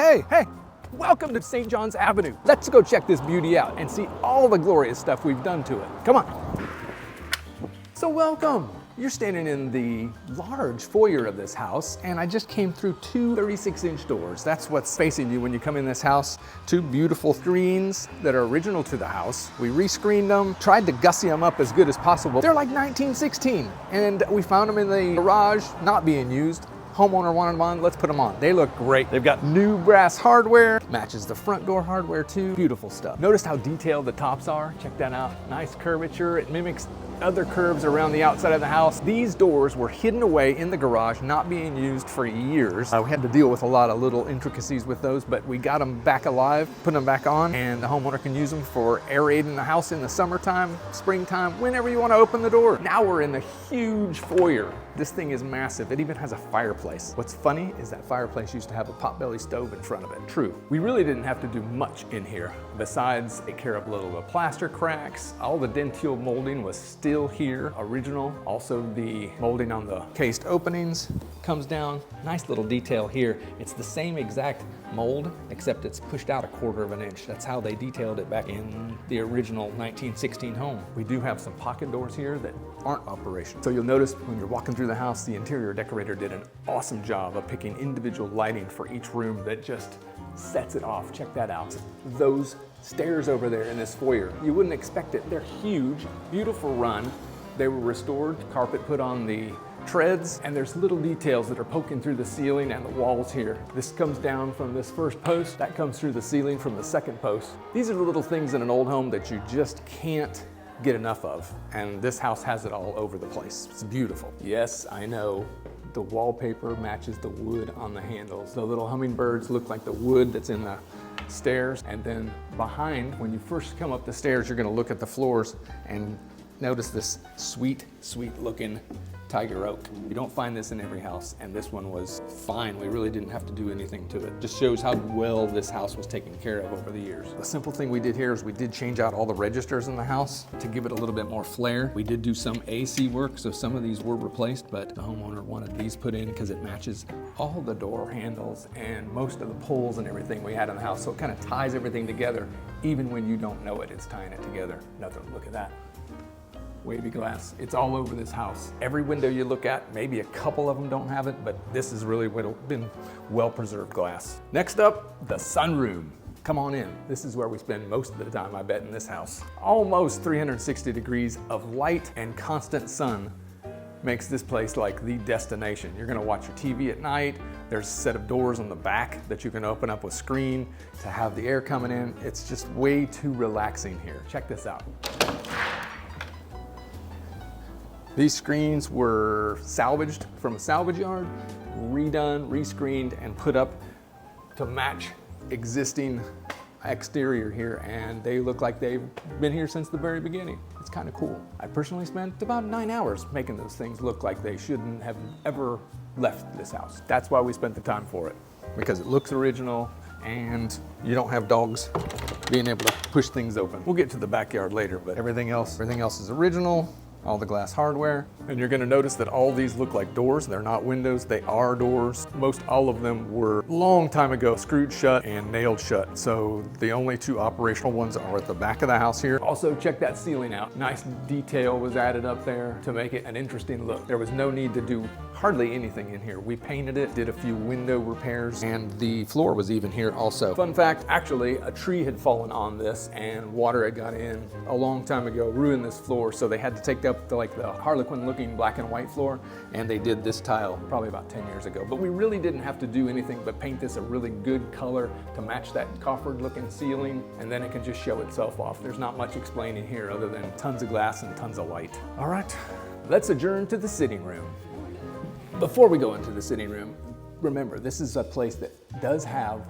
Hey, welcome to St. John's Avenue. Let's go check this beauty out and see all the glorious stuff we've done to it. Come on. So welcome. You're standing in the large foyer of this house, and I just came through two 36-inch doors. That's what's facing you when you come in this house. Two beautiful screens that are original to the house. We rescreened them, tried to gussy them up as good as possible. They're like 1916, and we found them in the garage, not being used. Homeowner wanted them on, let's put them on. They look great. They've got new brass hardware, matches the front door hardware too. Beautiful stuff. Notice how detailed the tops are? Check that out. Nice curvature. It mimics other curves around the outside of the house. These doors were hidden away in the garage, not being used for years. We had to deal with a lot of little intricacies with those, but we got them back alive, put them back on, and the homeowner can use them for aerating the house in the summertime, springtime, whenever you want to open the door. Now we're in the huge foyer. This thing is massive. It even has a fireplace. What's funny is that fireplace used to have a potbelly stove in front of it. True. We really didn't have to do much in here besides take care of a little of the plaster cracks. All the dentil molding was still here, original. Also the molding on the cased openings comes down. Nice little detail here. It's the same exact mold, except it's pushed out 1/4 inch. That's how they detailed it back in the original 1916 home. We do have some pocket doors here that aren't operational. So you'll notice when you're walking through the house, the interior decorator did an awesome job of picking individual lighting for each room that just sets it off. Check that out. Those stairs over there in this foyer, you wouldn't expect it. They're huge, beautiful run. They were restored, carpet put on the treads, and there's little details that are poking through the ceiling and the walls here. This comes down from this first post, that comes through the ceiling from the second post. These are the little things in an old home that you just can't get enough of, and this house has it all over the place. It's beautiful. Yes, I know. The wallpaper matches the wood on the handles. The little hummingbirds look like the wood that's in the stairs. And then behind, when you first come up the stairs, you're gonna look at the floors and notice this sweet, sweet looking tiger oak. You don't find this in every house, and this one was fine. We really didn't have to do anything to it. Just shows how well this house was taken care of over the years. The simple thing we did here is we did change out all the registers in the house to give it a little bit more flair. We did do some AC work, so some of these were replaced, but the homeowner wanted these put in because it matches all the door handles and most of the pulls and everything we had in the house, so it kind of ties everything together. Even when you don't know it, it's tying it together. Nothing, look at that. Wavy glass. It's all over this house. Every window you look at, maybe a couple of them don't have it, but this is really been well-preserved glass. Next up, the sunroom. Come on in. This is where we spend most of the time, I bet, in this house. Almost 360 degrees of light and constant sun makes this place like the destination. You're gonna watch your TV at night. There's a set of doors on the back that you can open up with screen to have the air coming in. It's just way too relaxing here. Check this out. These screens were salvaged from a salvage yard, redone, rescreened, and put up to match existing exterior here, and they look like they've been here since the very beginning. It's kind of cool. I personally spent about 9 hours making those things look like they shouldn't have ever left this house. That's why we spent the time for it, because it looks original and you don't have dogs being able to push things open. We'll get to the backyard later, but everything else is original. All the glass hardware. And you're gonna notice that all these look like doors. They're not windows, they are doors. Most all of them were long time ago screwed shut and nailed shut. So the only two operational ones are at the back of the house here. Also check that ceiling out. Nice detail was added up there to make it an interesting look. There was no need to do hardly anything in here. We painted it, did a few window repairs, and the floor was even here also. Fun fact, actually a tree had fallen on this and water had got in a long time ago, ruined this floor, so they had to take up the Harlequin looking black and white floor, and they did this tile probably about 10 years ago. But we really didn't have to do anything but paint this a really good color to match that coffered looking ceiling, and then it can just show itself off. There's not much explaining here other than tons of glass and tons of light. All right, let's adjourn to the sitting room. Before we go into the sitting room, remember, this is a place that does have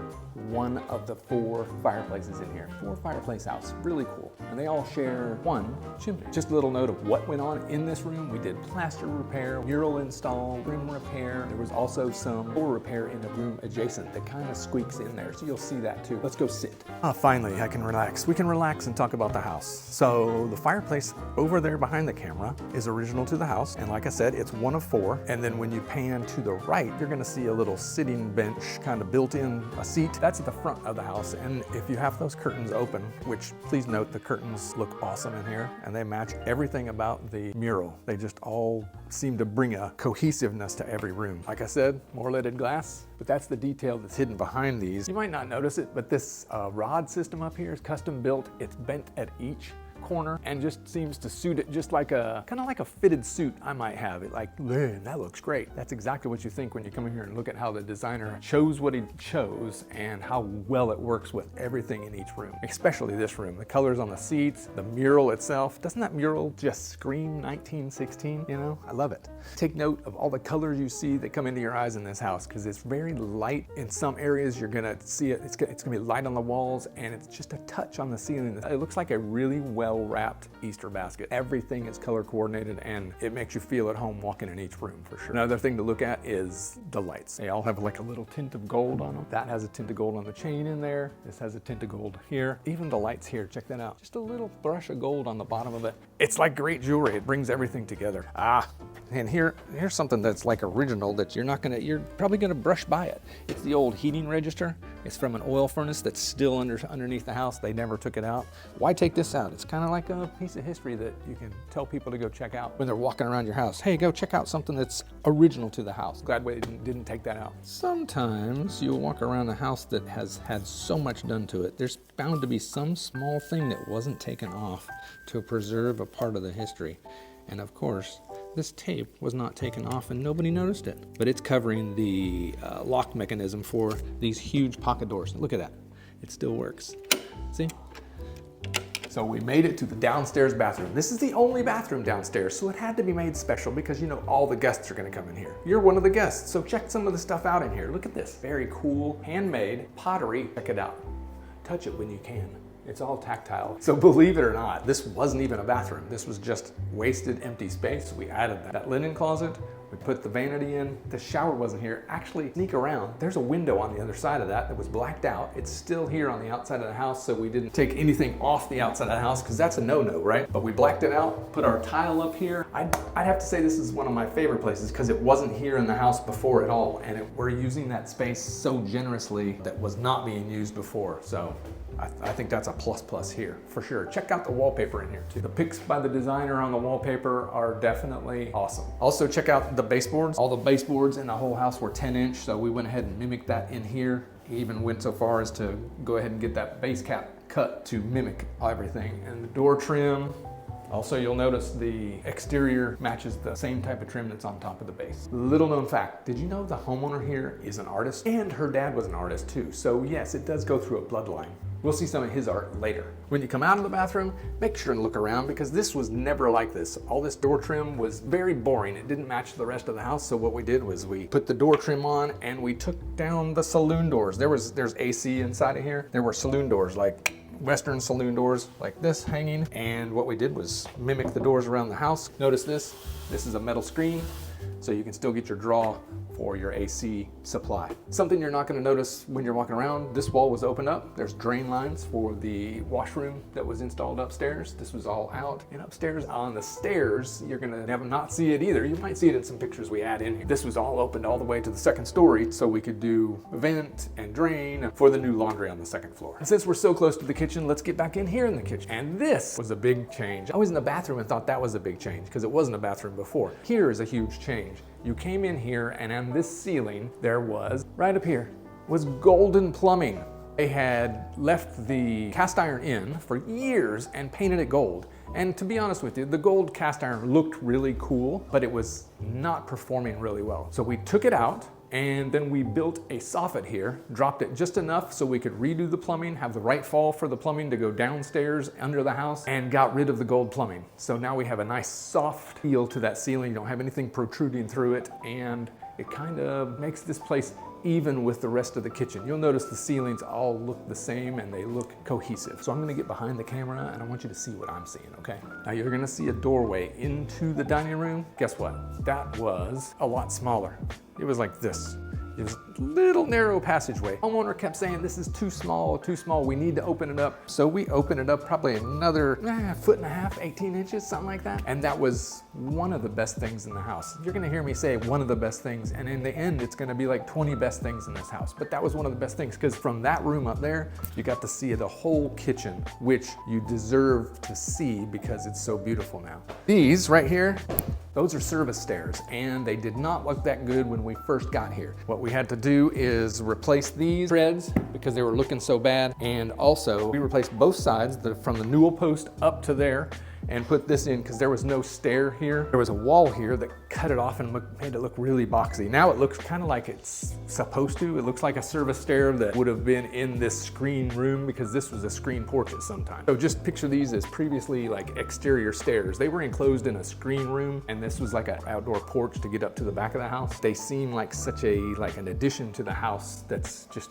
one of the 4 fireplaces in here. 4 fireplace house, really cool. and they all share one chimney. Just a little note of what went on in this room. We did plaster repair, mural install, rim repair. There was also some floor repair in the room adjacent that kind of squeaks in there, so you'll see that too. Let's go sit. Finally, I can relax. We can relax and talk about the house. So the fireplace over there behind the camera is original to the house, and like I said, it's one of 4. And then when you pan to the right, you're gonna see a little sitting bench kind of built in, a seat. That's at the front of the house, and if you have those curtains open, which please note the curtains look awesome in here, and they match everything about the mural. They just all seem to bring a cohesiveness to every room. Like I said, more leaded glass, but that's the detail that's hidden behind these. You might not notice it, but this rod system up here is custom built. It's bent at each corner and just seems to suit it just like a, kind of like a fitted suit I might have. It like, man, that looks great. That's exactly what you think when you come in here and look at how the designer chose what he chose and how well it works with everything in each room, especially this room. The colors on the seats, the mural itself. Doesn't that mural just scream 1916? You know, I love it. Take note of all the colors you see that come into your eyes in this house, because it's very light. In some areas you're gonna see it, it's gonna be light on the walls, and it's just a touch on the ceiling. It looks like a really well-wrapped Easter basket. Everything is color coordinated, and it makes you feel at home walking in each room for sure. Another thing to look at is the lights. They all have like a little tint of gold on them. That has a tint of gold on the chain in there. This has a tint of gold here. Even the lights here, check that out. Just a little brush of gold on the bottom of it. It's like great jewelry. It brings everything together. And here's something that's like original that you're probably gonna brush by it. It's the old heating register. It's from an oil furnace that's still underneath the house. They never took it out. Why take this out? It's kind of like a piece of history that you can tell people to go check out when they're walking around your house. Hey, go check out something that's original to the house. Glad we didn't take that out. Sometimes you'll walk around a house that has had so much done to it. There's bound to be some small thing that wasn't taken off to preserve a part of the history. And of course, this tape was not taken off and nobody noticed it. But it's covering the lock mechanism for these huge pocket doors. Look at that. It still works. See? So we made it to the downstairs bathroom. This is the only bathroom downstairs, so it had to be made special because you know all the guests are gonna come in here. You're one of the guests, so check some of the stuff out in here. Look at this, very cool, handmade pottery. Check it out. Touch it when you can. It's all tactile. So believe it or not, this wasn't even a bathroom. This was just wasted empty space. We added that linen closet. We put the vanity in. The shower wasn't here. Actually, sneak around. There's a window on the other side of that was blacked out. It's still here on the outside of the house, so we didn't take anything off the outside of the house because that's a no-no, right? But we blacked it out, put our tile up here. I'd have to say this is one of my favorite places because it wasn't here in the house before at all, and we're using that space so generously that was not being used before. So I think that's a plus here for sure. Check out the wallpaper in here too. The pics by the designer on the wallpaper are definitely awesome. Also check out the baseboards. All the baseboards in the whole house were 10-inch, so we went ahead and mimicked that in here. He even went so far as to go ahead and get that base cap cut to mimic everything. And the door trim, also you'll notice the exterior matches the same type of trim that's on top of the base. Little known fact, did you know the homeowner here is an artist? And her dad was an artist too, so yes, it does go through a bloodline. We'll see some of his art later. When you come out of the bathroom, make sure and look around because this was never like this. All this door trim was very boring. It didn't match the rest of the house, so what we did was we put the door trim on and we took down the saloon doors. There's AC inside of here. There were saloon doors, like Western saloon doors like this hanging. And what we did was mimic the doors around the house. Notice this is a metal screen, so you can still get your draw for your AC supply. Something you're not gonna notice when you're walking around, this wall was opened up. There's drain lines for the washroom that was installed upstairs. This was all out. And upstairs on the stairs, you're gonna not see it either. You might see it in some pictures we add in here. This was all opened all the way to the second story so we could do vent and drain for the new laundry on the second floor. And since we're so close to the kitchen, let's get back in here in the kitchen. And this was a big change. I was in the bathroom and thought that was a big change because it wasn't a bathroom before. Here is a huge change. You came in here and on this ceiling, there was, right up here, was golden plumbing. They had left the cast iron in for years and painted it gold. And to be honest with you, the gold cast iron looked really cool, but it was not performing really well. So we took it out and then we built a soffit here, dropped it just enough so we could redo the plumbing, have the right fall for the plumbing to go downstairs under the house, and got rid of the gold plumbing. So now we have a nice soft feel to that ceiling. You don't have anything protruding through it, and it kind of makes this place even with the rest of the kitchen. You'll notice the ceilings all look the same and they look cohesive. So I'm gonna get behind the camera and I want you to see what I'm seeing, okay? Now you're gonna see a doorway into the dining room. Guess what? That was a lot smaller. It was like this. It was a little narrow passageway. Homeowner kept saying, this is too small, we need to open it up. So we opened it up probably another foot and a half, 18 inches, something like that. And that was one of the best things in the house. You're gonna hear me say one of the best things, and in the end, it's gonna be like 20 best things in this house. But that was one of the best things, because from that room up there, you got to see the whole kitchen, which you deserve to see because it's so beautiful now. These right here, those are service stairs, and they did not look that good when we first got here. What we had to do is replace these treads because they were looking so bad, and also we replaced both sides from the newel post up to there, and put this in because there was no stair here. There was a wall here that cut it off and made it look really boxy. Now it looks kind of like it's supposed to. It looks like a service stair that would have been in this screen room because this was a screen porch at some time. So just picture these as previously like exterior stairs. They were enclosed in a screen room, and this was like an outdoor porch to get up to the back of the house. They seem like such an addition to the house that's just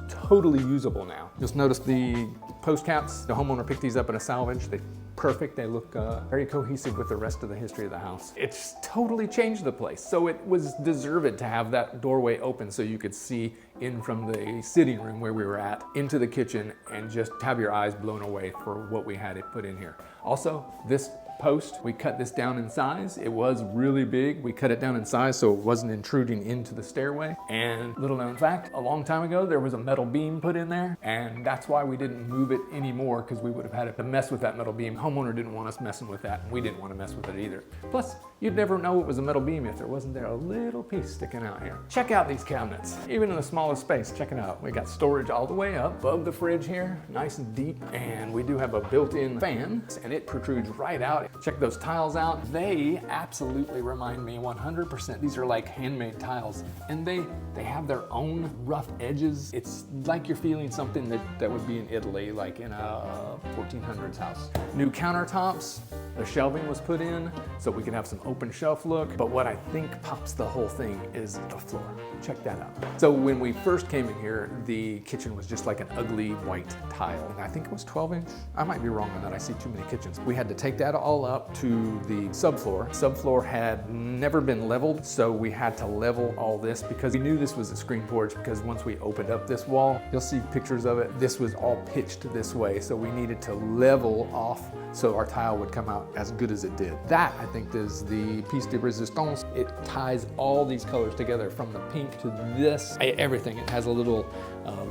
totally usable now. Just notice the post caps. The homeowner picked these up in a salvage. Perfect. They look very cohesive with the rest of the history of the house. It's totally changed the place. So it was deserved to have that doorway open so you could see in from the sitting room where we were at into the kitchen and just have your eyes blown away for what we had it put in here. Also, this post, we cut this down in size. It was really big. We cut it down in size so it wasn't intruding into the stairway. And little known fact, a long time ago, there was a metal beam put in there, and that's why we didn't move it anymore, because we would have had to mess with that metal beam. Homeowner didn't want us messing with that, and we didn't want to mess with it either. Plus, you'd never know it was a metal beam if there wasn't there a little piece sticking out here. Check out these cabinets. Even in the smallest space, check it out. We got storage all the way up above the fridge here, nice and deep, and we do have a built-in fan, and it protrudes right out. Check those tiles out. They absolutely remind me 100%. These are like handmade tiles, and they have their own rough edges. It's like you're feeling something that would be in Italy, like in a 1400s house. New countertops. The shelving was put in so we can have some open shelf look. But what I think pops the whole thing is the floor. Check that out. So when we first came in here, the kitchen was just like an ugly white tile. And I think it was 12 inch. I might be wrong on that. I see too many kitchens. We had to take that all up to the subfloor. Subfloor had never been leveled, so we had to level all this because we knew this was a screen porch, because once we opened up this wall, you'll see pictures of it. This was all pitched this way, so we needed to level off so our tile would come out as good as it did. That, I think, is the piece de resistance. It ties all these colors together, from the pink to this, everything. It has a little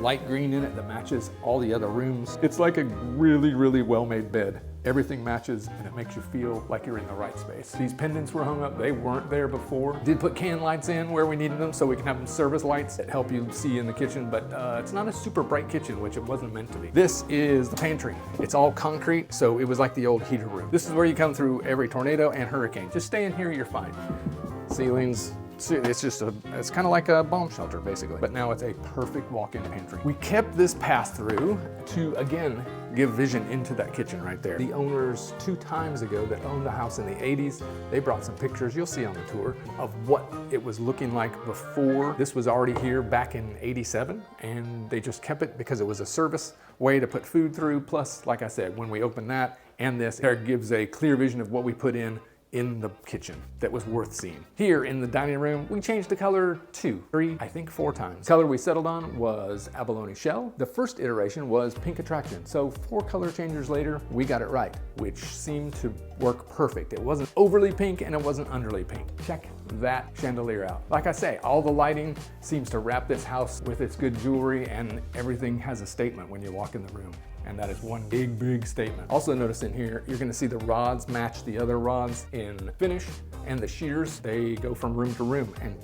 light green in it that matches all the other rooms. It's like a really, really well-made bed. Everything matches, and it makes you feel like you're in the right space. These pendants were hung up. They weren't there before. Did put can lights in where we needed them so we can have them service lights that help you see in the kitchen, but it's not a super bright kitchen, which it wasn't meant to be. This is the pantry. It's all concrete, so it was like the old heater room. This is where you come through every tornado and hurricane. Just stay in here, you're fine. Ceilings, it's kind of like a bomb shelter basically, but now it's a perfect walk-in pantry. We kept this pass-through to, again, give vision into that kitchen right there. The owners 2 times ago that owned the house in the 80s, they brought some pictures, you'll see on the tour, of what it was looking like before. This was already here back in 87, and they just kept it because it was a service way to put food through. Plus, like I said, when we open that and this, there gives a clear vision of what we put in the kitchen that was worth seeing. Here in the dining room, we changed the color 4 times. The color we settled on was abalone shell. The first iteration was pink attraction. So 4 color changes later, we got it right, which seemed to work perfect. It wasn't overly pink and it wasn't underly pink. Check that chandelier out. Like I say, all the lighting seems to wrap this house with its good jewelry, and everything has a statement when you walk in the room. And that is one big, big statement. Also notice in here, you're gonna see the rods match the other rods in finish, and the shears, they go from room to room and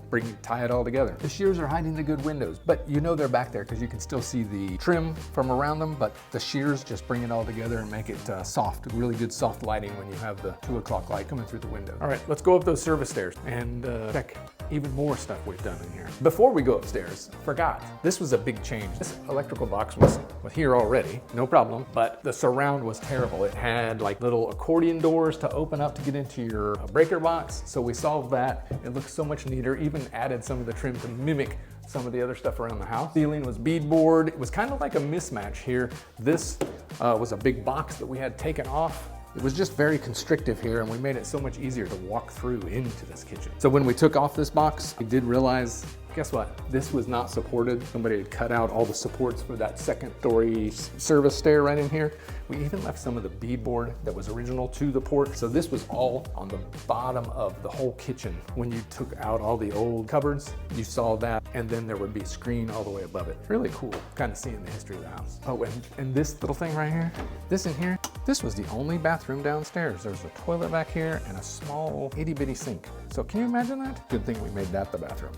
tie it all together. The shears are hiding the good windows, but you know they're back there because you can still see the trim from around them, but the shears just bring it all together and make it soft, really good soft lighting when you have the 2 o'clock light coming through the window. All right, let's go up those service stairs and check even more stuff we've done in here. Before we go upstairs, forgot, this was a big change. This electrical box was here already, no problem, but the surround was terrible. It had like little accordion doors to open up to get into your breaker box, so we solved that. It looks so much neater, even added some of the trim to mimic some of the other stuff around the house. Ceiling was beadboard. It was kind of like a mismatch here. This was a big box that we had taken off. It was just very constrictive here, and we made it so much easier to walk through into this kitchen. So when we took off this box, we did realize, guess what? This was not supported. Somebody had cut out all the supports for that second story service stair right in here. We even left some of the beadboard that was original to the port. So this was all on the bottom of the whole kitchen. When you took out all the old cupboards, you saw that, and then there would be a screen all the way above it. Really cool, kind of seeing the history of the house. Oh, and this little thing right here, this in here, this was the only bathroom downstairs. There's a toilet back here and a small itty bitty sink. So can you imagine that? Good thing we made that the bathroom.